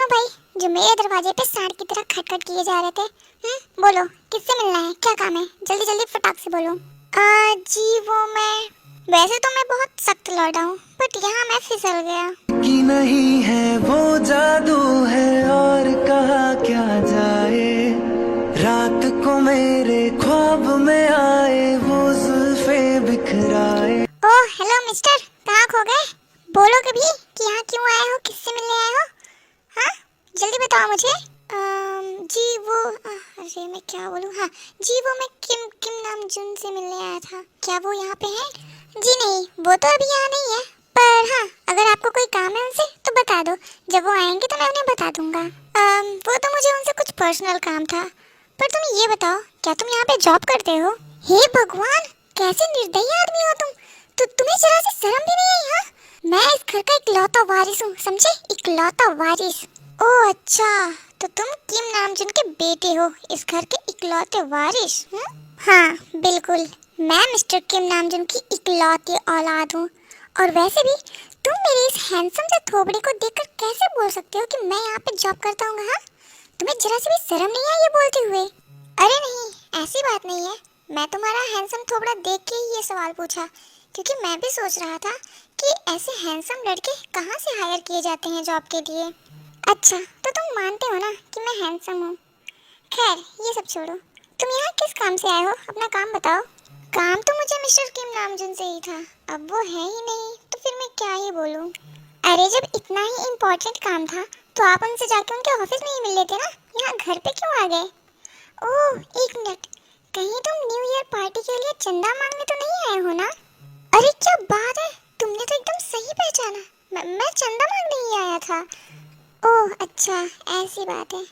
भाई, जो मेरे दरवाजे पे सांड की तरह खटखट किए जा रहे थे। बोलो, किससे मिलना है, क्या काम है? जल्दी जल्दी फटाक से बोलो। जी वो वैसे तो मैं बहुत सख्त लौटा हूँ, बट यहाँ मैं फिसल गया। कि नहीं है वो जादू है और कहा क्या जाए, रात को मेरे ख्वाब में आए वो जुल्फे बिखराए। ओह हेलो मिस्टर, कहाँ खो गए? बोलो कभी कि यहाँ क्यों आए हो, किससे मिलने आए हो? हाँ, जल्दी बताओ मुझे। जी वो अरे मैं क्या बोलूँ। हाँ जी, वो मैं किम किम नामजुन से मिलने आया था। क्या वो यहाँ पे है? जी नहीं, वो तो अभी यहाँ नहीं है। पर हाँ, अगर आपको कोई काम है उनसे तो बता दो, जब वो आएंगे तो मैं उन्हें बता दूंगा। वो तो मुझे उनसे कुछ पर्सनल काम था। पर तुम ये बताओ, क्या तुम यहाँ पे जॉब करते हो? हे भगवान, कैसे निर्दयी आदमी हो तुम। तो तुम्हें जरा सी शर्म भी नहीं आई? हाँ, मैं इस घर का इकलौता वारिस हूँ, समझे? इकलौता वारिस। ओह अच्छा, तो तुम किम नामजुन के बेटे हो, इस घर के इकलौते वारिस? हाँ बिल्कुल, मैं मिस्टर किम नामजुन की इकलौती औलाद हूँ। और वैसे भी तुम मेरे इस हैंडसम से थोबड़े को देखकर कैसे बोल सकते हो कि मैं यहाँ पे जॉब करता हूँ? हाँ, तुम्हें जरा सी भी शर्म नहीं आई ये बोलते हुए? अरे नहीं, ऐसी बात नहीं है। मैं तुम्हारा हैंडसम थोबड़ा देख के ही ये सवाल पूछा, क्योंकि मैं भी सोच रहा था कि ऐसे हैंडसम लड़के कहाँ से हायर किए जाते हैं जॉब के लिए। अच्छा, तो तुम मानते हो ना कि मैं हैंडसम हूँ? खैर, ये सब छोड़ो। तुम यहाँ किस काम से आए हो, अपना काम बताओ। काम तो मुझे मिस्टर किम नामजुन से ही था, अब वो है ही नहीं तो फिर मैं क्या ही बोलूँ। अरे जब इतना ही इम्पोर्टेंट काम था तो आप उनसे जाके उनके ऑफिस में ही मिल लेते ना, यहाँ घर पे क्यों आ गए? ओह एक मिनट, कहीं तुम न्यू ईयर पार्टी के लिए चंदा मांगने तो नहीं आए हो ना? अरे क्या बात है, तुमने तो एकदम सही पहचाना। मैं चंदा मांगने ही आया था। ओह अच्छा, ऐसी बात है।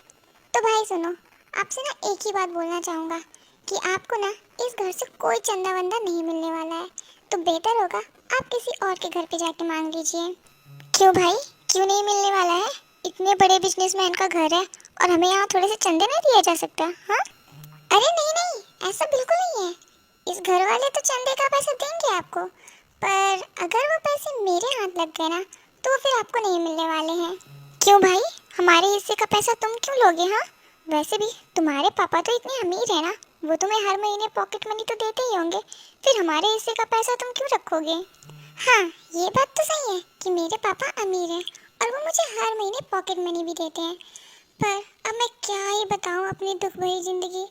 तो भाई सुनो, आपसे ना एक ही बात बोलना चाहूँगा कि आपको ना इस घर से कोई चंदा वंदा नहीं मिलने वाला है। तो बेटर होगा आप किसी और के घर पे जाके मांग लीजिए। क्यों भाई, क्यों नहीं मिलने वाला है? इतने बड़े बिजनेसमैन का घर है और हमें यहाँ थोड़े से चंदे नहीं दिया जा सकता? हाँ, अरे नहीं नहीं, ऐसा बिल्कुल नहीं है। इस घर वाले तो चंदे का पैसा देंगे आपको, पर अगर वो पैसे मेरे हाथ लग गए ना तो वो फिर आपको नहीं मिलने वाले हैं। क्यों भाई, हमारे हिस्से का पैसा तुम क्यों लोगे? हाँ, वैसे भी तुम्हारे पापा तो इतने अमीर है ना, वो तुम्हें हर महीने पॉकेट मनी तो देते ही होंगे, फिर हमारे हिस्से का पैसा तुम क्यों रखोगे? हाँ, ये बात तो सही है कि मेरे पापा अमीर हैं और वो मुझे हर महीने पॉकेट मनी भी देते हैं। पर अब मैं क्या ही बताऊँ अपनी दुख भरी जिंदगी।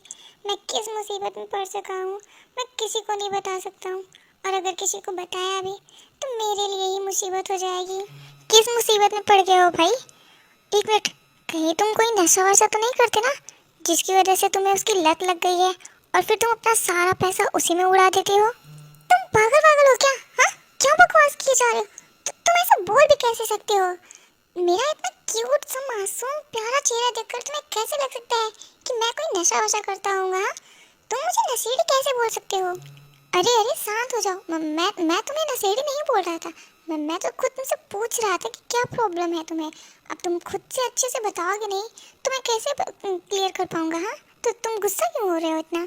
मैं किस मुसीबत में पड़ सका हूँ, मैं किसी को नहीं बता सकता हूँ, और अगर किसी को बताया भी तो मेरे लिए ही मुसीबत हो जाएगी। किस मुसीबत में पड़ गए हो भाई? एक मिनट, कहीं तुम कोई नशा वशा तो नहीं करते ना, जिसकी वजह से तुम्हें उसकी लत लग गई है और फिर तुम अपना सारा पैसा उसी में उड़ा देते हो? तुम पागल पागल हो क्या? हाँ, क्या बकवास किए जा रहे हो? तुम ऐसा बोल भी कैसे सकते हो? मेरा इतना क्यूट सा मासूम प्यारा चेहरा देखकर तुम्हें कैसे लग सकता है कि मैं कोई नशा वशा करता हूँ? हाँ, तुम मुझे नशेड़ी कैसे बोल सकते हो? अरे अरे शांत हो जाओ। मैं तुम्हें नशेड़ी नहीं बोल रहा था। मैं तो खुद तुमसे पूछ रहा था कि क्या प्रॉब्लम है तुम्हें। अब तुम खुद से अच्छे से बताओगे नहीं तो मैं कैसे क्लियर कर पाऊंगा? हाँ, तो तुम गुस्सा क्यों हो रहे हो इतना?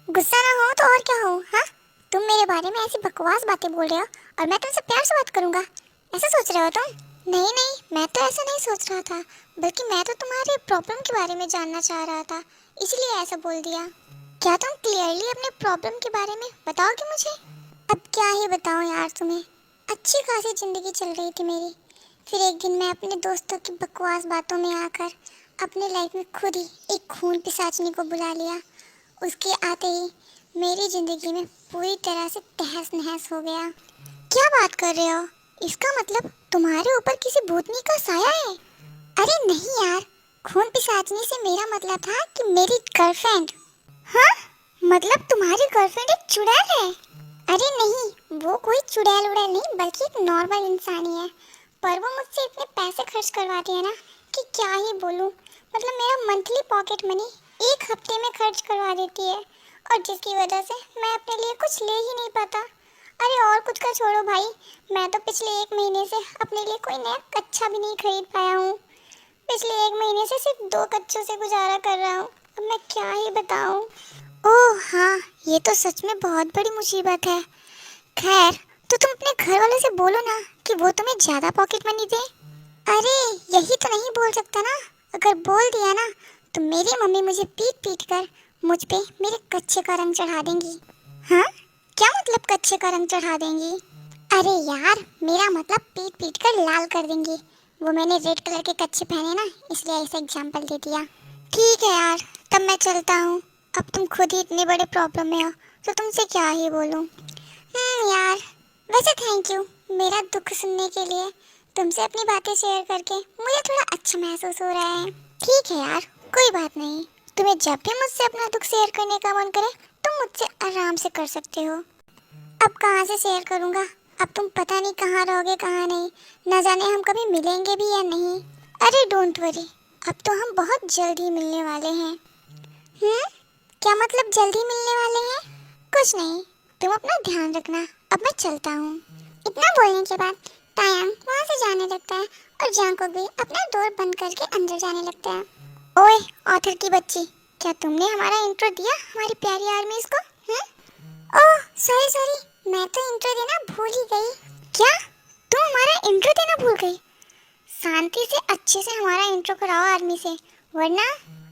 गुस्सा ना हो तो और क्या हो? हाँ, तुम मेरे बारे में ऐसी बकवास बातें बोल रहे हो और मैं तुमसे प्यार से बात करूंगा, ऐसा सोच रहे हो तुम? नहीं नहीं, मैं तो ऐसा नहीं सोच रहा था, बल्कि मैं तो तुम्हारे प्रॉब्लम के बारे में जानना चाह रहा था, इसलिए ऐसा बोल दिया। क्या तुम क्लियरली अपने प्रॉब्लम के बारे में बताओगे मुझे? अब क्या ही बताऊं यार तुम्हें। अच्छी खासी ज़िंदगी चल रही थी मेरी, फिर एक दिन मैं अपने दोस्तों की बकवास बातों में आकर अपने लाइफ में खुद ही एक खून पिशाचनी को बुला लिया। उसके आते ही मेरी ज़िंदगी में पूरी तरह से तहस नहस हो गया। क्या बात कर रहे हो? इसका मतलब तुम्हारे ऊपर किसी भूतनी का साया है? अरे नहीं यार, खून पिशाचनी से मेरा मतलब था कि मेरी गर्लफ्रेंड। हाँ, मतलब तुम्हारी गर्लफ्रेंड एक चुड़ैल है? अरे नहीं, वो कोई चुड़ैल उड़ैल नहीं, बल्कि एक नॉर्मल इंसान ही है। पर वो मुझसे इतने पैसे खर्च करवाती है ना कि क्या ही बोलूँ। मतलब मेरा मंथली पॉकेट मनी एक हफ्ते में खर्च करवा देती है, और जिसकी वजह से मैं अपने लिए कुछ ले ही नहीं पाता। अरे और कुछ का छोड़ो भाई, मैं तो पिछले एक महीने से अपने लिए कोई नया कच्छा भी नहीं खरीद पाया हूँ। पिछले एक महीने से सिर्फ 2 कच्छों से गुजारा कर रहा हूँ। अब मैं क्या ही बताऊँ। ओह हाँ, ये तो सच में बहुत बड़ी मुसीबत है। खैर, तो तुम अपने घर वालों से बोलो ना कि वो तुम्हें ज़्यादा पॉकेट मनी दे। अरे यही तो नहीं बोल सकता ना, अगर बोल दिया ना तो मेरी मम्मी मुझे पीट पीट कर मुझ पे मेरे कच्चे का रंग चढ़ा देंगी। हाँ, क्या मतलब कच्चे का रंग चढ़ा देंगी? अरे यार, मेरा मतलब पीट पीट कर लाल कर देंगी। वो मैंने रेड कलर के कच्चे पहने ना, इसलिए ऐसा एग्जाम्पल दे दिया। ठीक है यार, तब मैं चलता हूँ। अब तुम खुद ही इतने बड़े प्रॉब्लम में हो तो तुमसे क्या ही बोलूँ। यार, वैसे थैंक यू मेरा दुख सुनने के लिए। तुमसे अपनी बातें शेयर करके मुझे थोड़ा अच्छा महसूस हो रहा है। ठीक है यार, कोई बात नहीं। तुम्हें जब भी मुझसे अपना दुख शेयर करने का मन करे तुम मुझसे आराम से कर सकते हो। अब कहाँ से शेयर करूँगा? अब तुम पता नहीं कहाँ रहोगे कहाँ नहीं, न जाने हम कभी मिलेंगे भी या नहीं। अरे डोंट वरी, अब तो हम बहुत जल्द ही मिलने वाले हैं। क्या मतलब जल्दी मिलने वाले हैं? कुछ नहीं, तुम अपना ध्यान रखना। अब मैं चलता हूँ। इतना बोलने के बाद तायांग वहाँ से जाने लगता है और जांगकुक भी अपना डोर बंद करके अंदर जाने लगता है। ओए ऑथर की बच्ची, क्या तुमने हमारा इंट्रो दिया हमारी प्यारी आर्मीज को? ओह सॉरी सॉरी, मैं तो इंट्रो देना भूल ही गई। क्या तुम हमारा इंट्रो देना भूल गई? शांति से अच्छे से हमारा इंट्रो कराओ आर्मी से, वरना।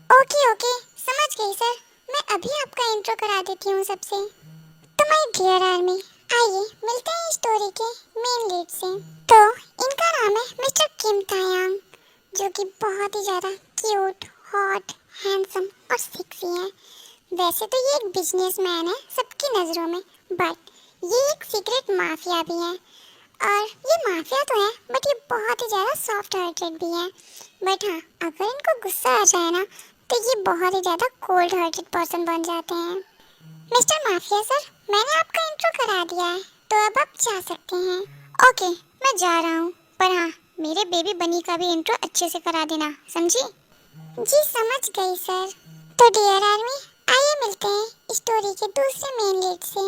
ओके ओके, समझ गई सर। मैं अभी आपका इंट्रो करा देती हूँ सबसे। तो माय डियर आर्मी, आइए मिलते हैं स्टोरी के मेन लीड से। तो इनका नाम है मिस्टर किम तायांग, जो कि बहुत ही ज़्यादा क्यूट, हॉट, हैंडसम और सेक्सी है। वैसे तो ये एक बिजनेसमैन है सबकी नज़रों में, बट ये एक सीक्रेट माफिया भी है। और ये माफिया तो है, बट ये बहुत ही ज़्यादा सॉफ्ट हार्टेड भी है। बट हाँ, अगर इनको गुस्सा आ जाए ना तो ये बहुत ही ज़्यादा कोल्ड हार्टेड पर्सन बन जाते हैं। मिस्टर माफिया सर, मैंने आपका इंट्रो करा दिया है, तो अब आप जा सकते हैं। ओके, मैं जा रहा हूँ, पर हाँ मेरे बेबी बनी का भी इंट्रो अच्छे से करा देना, समझी? जी समझ गई सर। तो डियर आर्मी, आइए मिलते हैं स्टोरी के दूसरे मेन लीड से।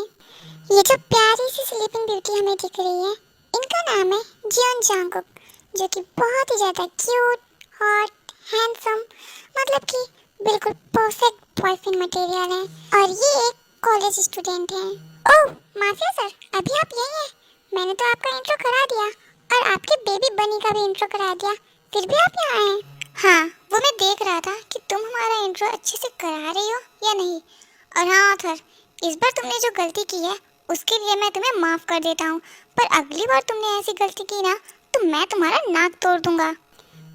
ये जो प्यारी सी स्लीपिंग ब्यूटी हमें दिख रही है, इनका नाम है जियोन जांगकुक, जो कि बहुत ही ज़्यादा क्यूट, हॉट, हैंडसम, मतलब कि बिल्कुल परफेक्ट बॉयफ्रेंड मटेरियल है। और ये एक कॉलेज स्टूडेंट है। ओह माफिया सर, अभी आप यही हैं? मैंने तो आपका इंट्रो करा दिया और आपके बेबी बनी का भी इंट्रो करा दिया, फिर भी आप यहाँ आए? हाँ, वो मैं देख रहा था कि तुम हमारा इंट्रो अच्छे से करा रही हो या नहीं। और हाँ ऑथर, इस बार तुमने जो गलती की है उसके लिए मैं तुम्हें माफ़ कर देता हूँ, पर अगली बार तुमने ऐसी गलती की ना तो मैं तुम्हारा नाक तोड़ दूंगा।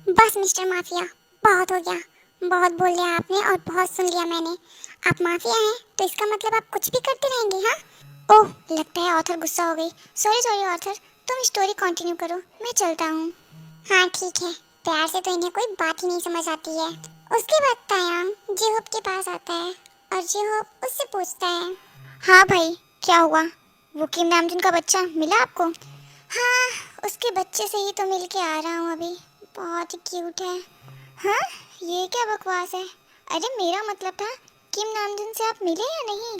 बस मिस्टर माफिया, बहुत हो गया, बहुत बोल लिया आपने और बहुत सुन लिया मैंने। आप माफिया हैं तो इसका मतलब आप कुछ भी करते रहेंगे? हाँ? ओह, लगता है ऑथर गुस्सा हो गई। सॉरी सॉरी ऑथर, तुम स्टोरी कंटिन्यू करो, मैं चलता हूँ। हाँ ठीक है, प्यार से तो इन्हें कोई बात ही नहीं समझ आती है। उसके बाद तायांग जिहोप के पास आता है और जिहोप उससे पूछता है, हाँ भाई क्या हुआ? वो किम नामजुन का बच्चा मिला आपको? हाँ, उसके बच्चे से ही तो मिल के आ रहा हूँ अभी, बहुत ही क्यूट है। हाँ, ये क्या बकवास है? अरे मेरा मतलब था किम नामजुन से आप मिले या नहीं?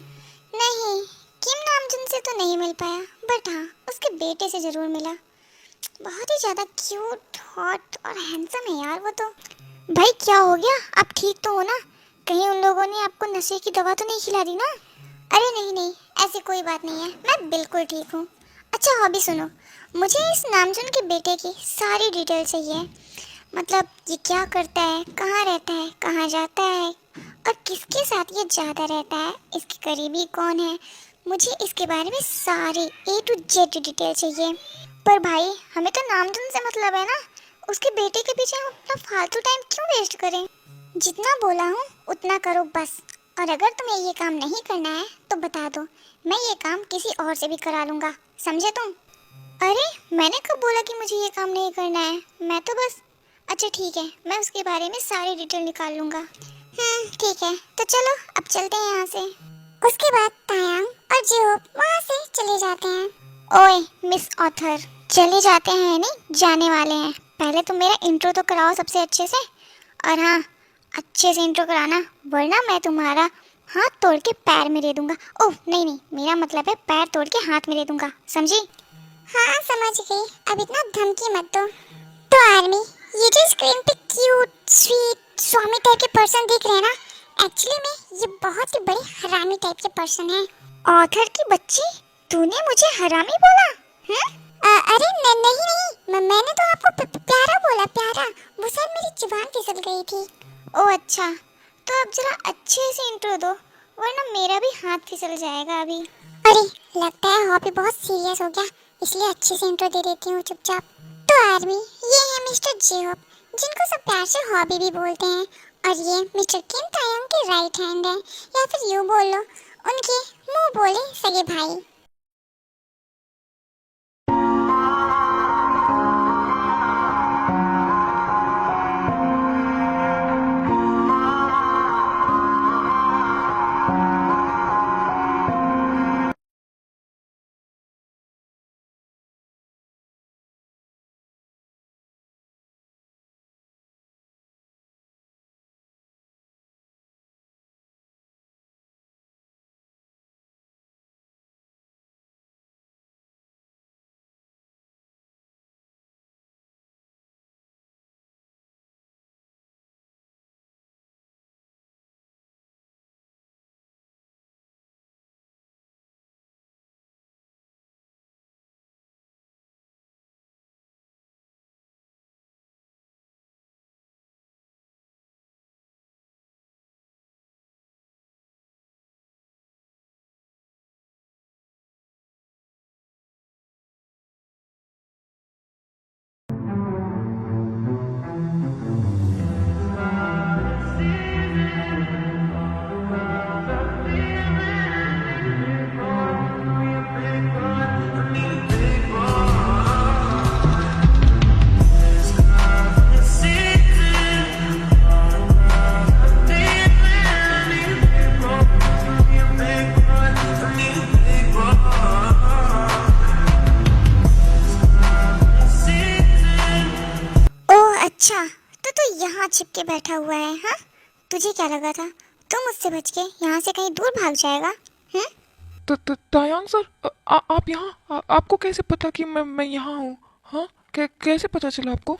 नहीं, किम नामजुन से तो नहीं मिल पाया, बट हाँ उसके बेटे से ज़रूर मिला। बहुत ही ज़्यादा क्यूट, हॉट और हैंडसम है यार वो तो। भाई क्या हो गया, आप ठीक तो हो ना? कहीं उन लोगों ने आपको नशे की दवा तो नहीं खिला दी ना? अरे नहीं नहीं, ऐसी कोई बात नहीं है, मैं बिल्कुल ठीक हूँ। अच्छा हॉबी सुनो, मुझे इस नामजुन के बेटे की सारी डिटेल चाहिए। मतलब ये क्या करता है, कहाँ रहता है, कहाँ जाता है और किसके साथ ये ज़्यादा रहता है, इसके करीबी कौन है, मुझे इसके बारे में सारी A to Z डिटेल चाहिए। पर भाई हमें तो नामजुन से मतलब है ना, उसके बेटे के पीछे हम अपना फालतू टाइम क्यों वेस्ट करें? जितना बोला हूँ उतना करो बस। और अगर तुम्हें ये काम नहीं करना है तो बता दो, मैं ये काम किसी और से भी करा लूँगा, समझे तुम? अरे मैंने कब बोला कि मुझे ये काम नहीं करना है, मैं तो बस। अच्छा ठीक है, मैं उसके बारे में सारी डिटेल निकाल लूँगा। ठीक है, तो चलो अब चलते हैं यहाँ से। उसके बाद तायांग और जिहोप वहाँ से चले जाते हैं। ओए मिस ऑथर, चले जाते हैं नहीं, जाने वाले हैं। पहले तुम मेरा इंट्रो तो कराओ सबसे अच्छे से, और हाँ अच्छे से इंट्रो कराना, वरना मैं तुम्हारा हाथ तोड़ के पैर में दे दूंगा। ओह नहीं नहीं, मेरा मतलब है पैर तोड़ के हाथ में दे दूंगा, समझी? हाँ समझ गई, अब इतना धमकी मत दो। तो आर्मी, ये जो स्क्रीन पे क्यूट, स्वीट, स्वामी टाइप के पर्सन दिख रहे हैं ना, एक्चुअली में ये बहुत ही बड़े हरामी टाइप के पर्सन है। ऑथर की बच्ची, तूने मुझे हरामी बोला? अरे नहीं नहीं, मैंने तो आपको प्यारा बोला, प्यारा। वो शायद मेरी जुबान फिसल गई थी। ओ अच्छा, तो अब जरा अच्छे से इंट्रो दो, वरना मेरा भी हाथ फिसल जाएगा अभी। अरे लगता है हॉबी बहुत सीरियस हो गया, इसलिए अच्छे से इंट्रो दे देती हूँ चुपचाप। तो आर्मी, ये है मिस्टर जेहोप, जिनको सब प्यार से हॉबी भी बोलते हैं, और ये मिस्टर किम तायंग के राइट हैंड है, या फिर यूँ बोल लो उनके मुंह बोले सगे भाई। अच्छा, तो तू यहाँ छिपके बैठा हुआ है? हाँ, तुझे क्या लगा था तू मुझसे बच के यहाँ से कहीं दूर भाग जाएगा? हम्म? तायांग सर, आप यहाँ आपको कैसे पता कि मैं यहाँ हूँ? हाँ, कैसे पता चला आपको?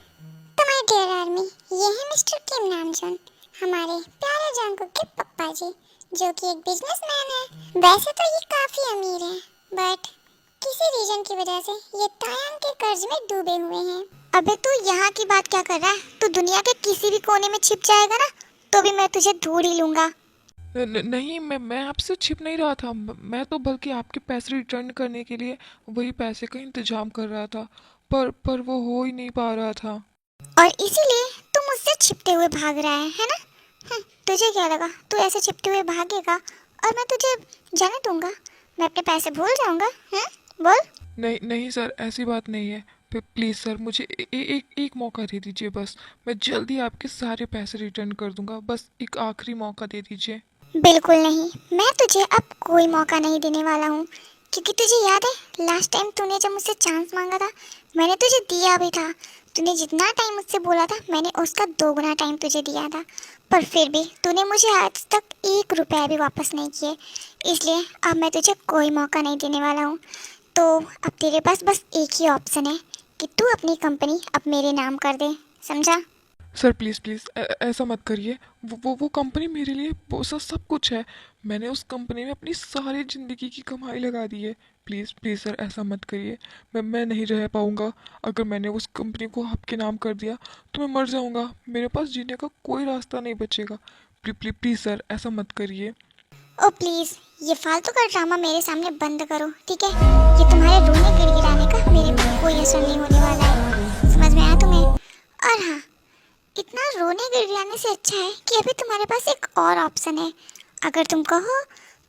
तो माय डियर आर्मी, ये है मिस्टर किम नामजोन, हमारे प्यारे जांगकुक के पप्पा जी, जो कि एक बिजनेसमैन है। वैसे तो ये काफी अमीर है, बट किसी रीजन की वजह से ये तायांग के कर्ज में डूबे हुए हैं। अबे तू यहाँ की बात क्या कर रहा है? तू दुनिया के किसी भी कोने में छिप जाएगा ना, तो भी मैं तुझे ढूंढ ही लूंगा। नहीं, मैं आपसे छिप नहीं रहा था। मैं तो बल्कि आपके पैसे रिटर्न करने के लिए वही पैसे का इंतजाम कर रहा था, पर वो हो ही नहीं पा रहा था। और इसीलिए तू मुझसे छिपते हुए भाग रहा है ना? तुझे क्या लगा तू ऐसे छिपते हुए भागेगा और मैं तुझे जाने दूंगा? मैं अपने पैसे भूल जाऊंगा? बोल। नहीं नहीं सर, ऐसी बात नहीं है। प्लीज़ सर, मुझे एक मौका दे दीजिए बस। मैं जल्दी आपके सारे पैसे रिटर्न कर दूंगा। बस एक आखिरी मौका दे दीजिए। बिल्कुल नहीं, मैं तुझे अब कोई मौका नहीं देने वाला हूँ, क्योंकि तुझे याद है लास्ट टाइम तूने जब मुझसे चांस मांगा था, मैंने तुझे दिया भी था। तूने जितना टाइम मुझसे बोला था, मैंने उसका 2 गुना टाइम तुझे दिया था, पर फिर भी तूने मुझे आज तक 1 रुपया भी वापस नहीं किए। इसलिए अब मैं तुझे कोई मौका नहीं देने वाला हूँ। तो अब तेरे पास बस एक ही ऑप्शन है कि तू अपनी कंपनी अब मेरे नाम कर दे, समझा? सर प्लीज़ प्लीज़ ऐसा मत करिए। वो कंपनी मेरे लिए वो सब कुछ है। मैंने उस कंपनी में अपनी सारी ज़िंदगी की कमाई लगा दी है। प्लीज़ प्लीज़ सर, ऐसा मत करिए। मैं नहीं रह पाऊँगा। अगर मैंने उस कंपनी को आपके नाम कर दिया तो मैं मर जाऊँगा। मेरे पास जीने का कोई रास्ता नहीं बचेगा। प्लीज़ प्लीज़ प्लीज़ सर, ऐसा मत करिए। ओ प्लीज़, ये फालतू का ड्रामा मेरे सामने बंद करो, ठीक है? ये तुम्हारे रोने गिड़गिड़ाने का मेरे पे कोई असर नहीं होने वाला है, समझ में आया तुम्हें? और हाँ, इतना रोने गिड़गिड़ाने से अच्छा है कि अभी तुम्हारे पास एक और ऑप्शन है। अगर तुम कहो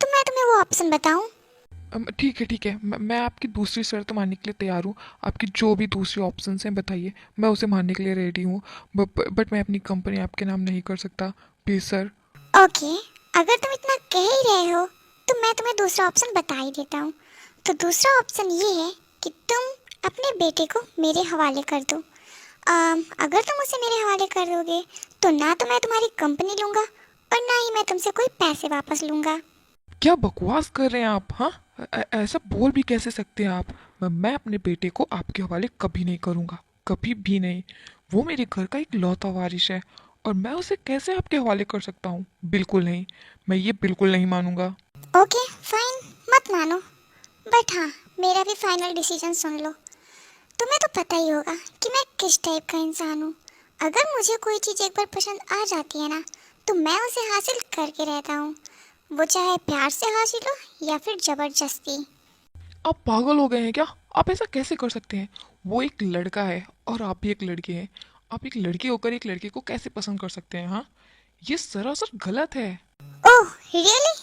तो मैं तुम्हें वो ऑप्शन बताऊं। ठीक है ठीक है, मैं आपकी दूसरी शर्त मानने के लिए तैयार हूँ। आपकी जो भी दूसरे ऑप्शन हैं बताइए, मैं उसे मानने के लिए रेडी हूँ। बट मैं अपनी कंपनी आपके नाम नहीं कर सकता। Please sir. ओके, अगर तुम इतना कह ही रहे हो तो मैं तुम्हें दूसरा ऑप्शन बता ही देता हूँ। तो दूसरा ऑप्शन ये है कि तुम अपने बेटे को मेरे हवाले कर दो। अगर तुम उसे मेरे हवाले कर दोगे तो ना तो मैं तुम्हारी कंपनी लूँगा और ना ही मैं तुमसे कोई पैसे वापस लूँगा। क्या बकवास कर रहे हैं आप? हाँ, ऐसा बोल भी कैसे सकते हैं आप? मैं अपने बेटे को आपके हवाले कभी नहीं करूँगा, कभी भी नहीं। वो मेरे घर का एक लौता वारिस है और मैं उसे कैसे आपके हवाले कर सकता हूँ? बिल्कुल नहीं, मैं ये बिल्कुल नहीं मानूंगा। ओके फाइन, मत मानो, बट हाँ, मेरा भी फाइनल डिसीजन सुन लो। तुम्हें तो पता ही होगा कि मैं किस टाइप का इंसान हूँ। अगर मुझे कोई चीज़ एक बार पसंद आ जाती है ना, तो मैं उसे हासिल करके रहता हूँ, वो चाहे प्यार से हासिल हो या फिर ज़बरदस्ती। आप पागल हो गए हैं क्या? आप ऐसा कैसे कर सकते हैं? वो एक लड़का है और आप भी एक लड़की हैं। आप एक लड़की होकर एक लड़के को कैसे पसंद कर सकते हैं? हाँ, ये सरासर गलत है। Oh really?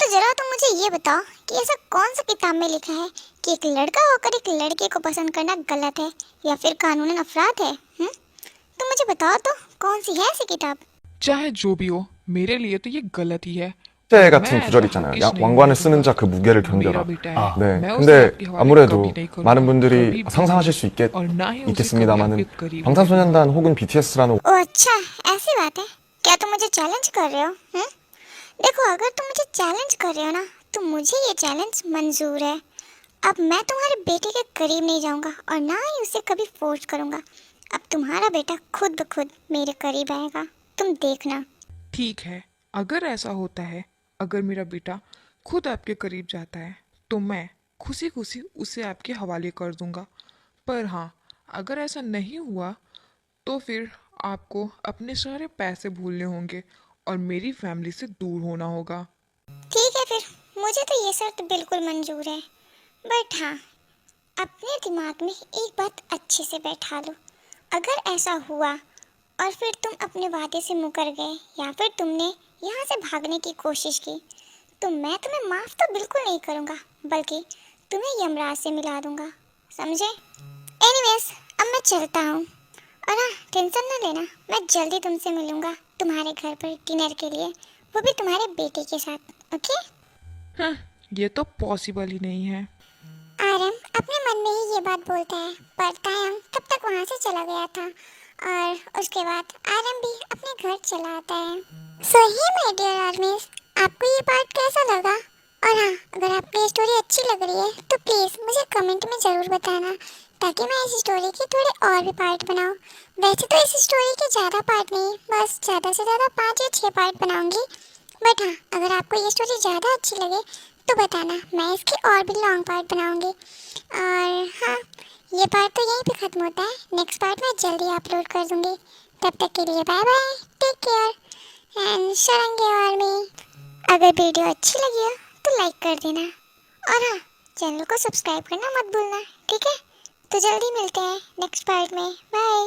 तो जरा तुम मुझे ये बताओ कि ऐसा कौन सा किताब में लिखा है कि एक लड़का होकर एक लड़के को पसंद करना गलत है या फिर कानूनन अपराध है? तुम मुझे बताओ तो कौन सी है ऐसी किताब? चाहे जो भी हो, मेरे लिए तो ये गलत ही है। 제 और 같은 मैं 구절 ऐसा 있잖아요. हरगिज नहीं 왕관을 होने 쓰는 दूंगा। 자 그 무게를 वो मेरा 견뎌라. बेटा है, 네. मैं उसे 근데 आपके हवाले 아무래도 कभी नहीं करूंगा, 많은 분들이 कभी भी 상상하실 수 नहीं। और ना ही उसे कभी 있겠습니다만은 आपके करीब होने 방탄소년단 혹은 BTS라는 ओ अच्छा, ऐसी बात है। क्या तुम मुझे चैलेंज कर रहे हो? देखो, अगर तुम मुझे चैलेंज कर रहे हो ना, तो मुझे ये चैलेंज मंजूर है। अब मैं तुम्हारे बेटे के करीब नहीं जाऊंगा और ना ही उसे कभी फोर्स करूंगा। अब तुम्हारा बेटा खुद ब खुद मेरे करीब आएगा, तुम देखना। ठीक है, अगर ऐसा होता है, अगर मेरा बेटा खुद आपके करीब जाता है, तो मैं खुशी खुशी उसे आपके हवाले कर दूंगा। पर हाँ, अगर ऐसा नहीं हुआ, तो फिर आपको अपने सारे पैसे भूलने होंगे और मेरी फैमिली से दूर होना होगा। ठीक है फिर, मुझे तो ये शर्त बिल्कुल मंजूर है। बट हाँ, अपने दिमाग में एक बात अच्छे से बैठा लो। अगर ऐसा हुआ और फिर तुम अपने वादे से मुकर गए या फिर तुमने यहाँ से भागने की कोशिश की, तो मैं तुम्हें माफ़ तो बिल्कुल नहीं करूँगा, बल्कि तुम्हें यमराज से मिला दूँगा, समझे? एनीवेज, अब मैं चलता हूँ। और हाँ, टेंशन ना लेना, मैं जल्दी तुमसे मिलूँगा तुम्हारे घर पर डिनर के लिए, वो भी तुम्हारे बेटे के साथ, ओके? ये तो पॉसिबल ही नहीं है। आरम अपने मन में ही ये बात बोलता है, पर तायम तब तक वहाँ से चला गया था और उसके बाद आरम भी अपने घर चला आता है। सो ही माय डियर आर्मीज, आपको ये पार्ट कैसा लगा? और हाँ, अगर आपको ये स्टोरी अच्छी लग रही है तो प्लीज़ मुझे कमेंट में ज़रूर बताना, ताकि मैं इस स्टोरी के थोड़े और भी पार्ट बनाऊँ। वैसे तो इस स्टोरी के ज़्यादा पार्ट नहीं, बस ज़्यादा से ज़्यादा 5 या 6 पार्ट बनाऊँगी। बट हाँ, अगर आपको ये स्टोरी ज़्यादा अच्छी लगे तो बताना, मैं इसके और भी लॉन्ग पार्ट बनाऊंगी। और हाँ, ये पार्ट तो यहीं पे ख़त्म होता है, नेक्स्ट पार्ट मैं जल्दी अपलोड कर दूंगी। तब तक के लिए bye bye, take care and शरंगे आर्मी। अगर वीडियो अच्छी लगी हो तो लाइक कर देना और हाँ, चैनल को सब्सक्राइब करना मत भूलना, ठीक है? तो जल्दी मिलते हैं नेक्स्ट पार्ट में, बाय।